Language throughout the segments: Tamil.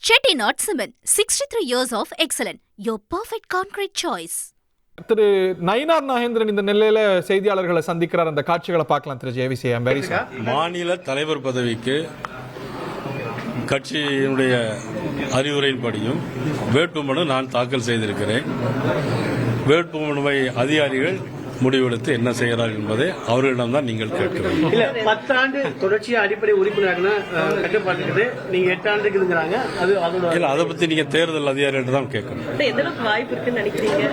Chettinad Cement, 63 years of excellence. Your perfect concrete choice. திரு நயினார் நாகேந்திரன் இந்த நிலையில செய்தியாளர்களை சந்திக்கிறார். அந்த காட்சிகளை பார்க்கலாம். திரு ஜேவிசி மாநில தலைவர் பதவிக்கு கட்சியினுடைய அறிவுரையின்படியும் வேட்புமனு நான் தாக்கல் செய்திருக்கிறேன். வேட்புமனுவை அதிகாரிகள் முடிவெடுத்து என்ன செய்கிறார் என்பதை அவர்களிடம் தான் நீங்கள் கேட்கிறீங்க. 10 ஆண்டு தொடர்ச்சியா அடிப்படை உறுப்பினராக கட்டுப்பாட்டு நீங்க 8 ஆண்டுக்கு இருக்கிறாங்க. அதை பத்தி நீங்க தேர்தல் அதிகாரிகிட்ட தான் கேட்கணும். வாய்ப்பு இருக்குன்னு நினைக்கிறீங்க?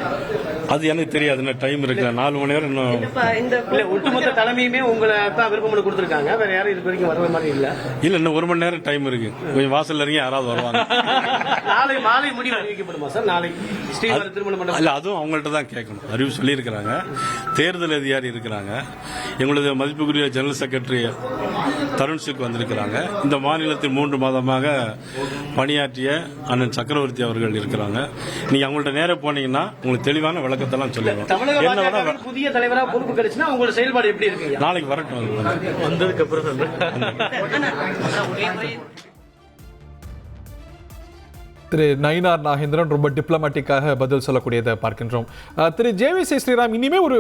அது எனக்கு தெரியாது. என்ன டைம் இருக்கு, 4 மணி நேரம் இன்னும். ஒட்டுமொத்த தலைமையுமே உங்களை தான் விருப்பமனு கொடுத்திருக்காங்க. வேற யாரும் இது வரைக்கும் வர மாதிரி இல்ல. இன்னும் 1 மணி நேரம் டைம் இருக்கு. கொஞ்சம் வாசல்ல இறங்கி யாராவது வருவாங்க. நாளை மாலை முடிவு அறிவிக்கப்படுமா சார்? நாளை ஸ்ரீவர திருமண மண்டபம் இல்ல, அதுவும் அவங்கள்ட்ட தான் கேட்கணும். அறிவு சொல்லி இருக்கிறாங்க. தேர்தல் அதிகாரி இருக்கிறாங்க. எங்களது மதிப்புக்குரிய ஜெனரல் செக்ரட்டரி தருண்சுக்கு வந்திருக்கிறாங்க. இந்த மாநிலத்தில் 3 மாதமாக பணியாற்றிய அண்ணன் சக்கரவர்த்தி அவர்கள் இருக்கிறாங்க. நீங்க அவங்கள்ட்ட நேரம் போனீங்கன்னா உங்களுக்கு தெளிவான விளக்கத்தெல்லாம் சொல்லுவாங்க. புதிய தலைவரா பொறுப்பு கிடைச்சுன்னா உங்களோட செயல்பாடு எப்படி இருக்கு? நாளைக்கு வரட்டும். வந்ததுக்கு அப்புறம் திரு நயினார் நாகேந்திரன் ரொம்ப டிப்ளமேட்டிக்காக பதில் சொல்லக்கூடியதை பார்க்கின்றோம். திரு ஜேவிசி ஸ்ரீராம், இனிமே ஒரு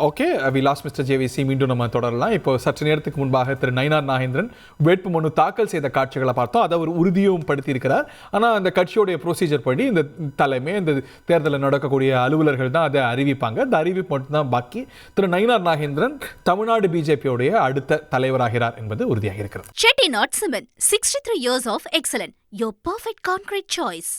okay we lost mister JVC, மீண்டும் நம்ம தொடரலாம். இப்போ சற்று நேரத்துக்கு முன்பாக திரு நயினார் நாகேந்திரன் வேட்புமனு தாக்கல் செய்த காட்சிகளை பார்த்தோம். அதை அவர் உறுதியும் படுத்தியிருக்கிறார். ஆனால் அந்த கட்சியோடைய ப்ரொசீஜர் படி இந்த தலைமை, இந்த தேர்தலில் நடக்கக்கூடிய அலுவலர்கள் தான் அதை அறிவிப்பாங்க. அந்த அறிவிப்பு மட்டும்தான் பாக்கி. திரு நயினார் நாகேந்திரன் தமிழ்நாடு பிஜேபியோடைய அடுத்த தலைவராகிறார் என்பது உறுதியாக இருக்கிறது. Chettinad Cement, 63 years of excellence. Your perfect concrete choice.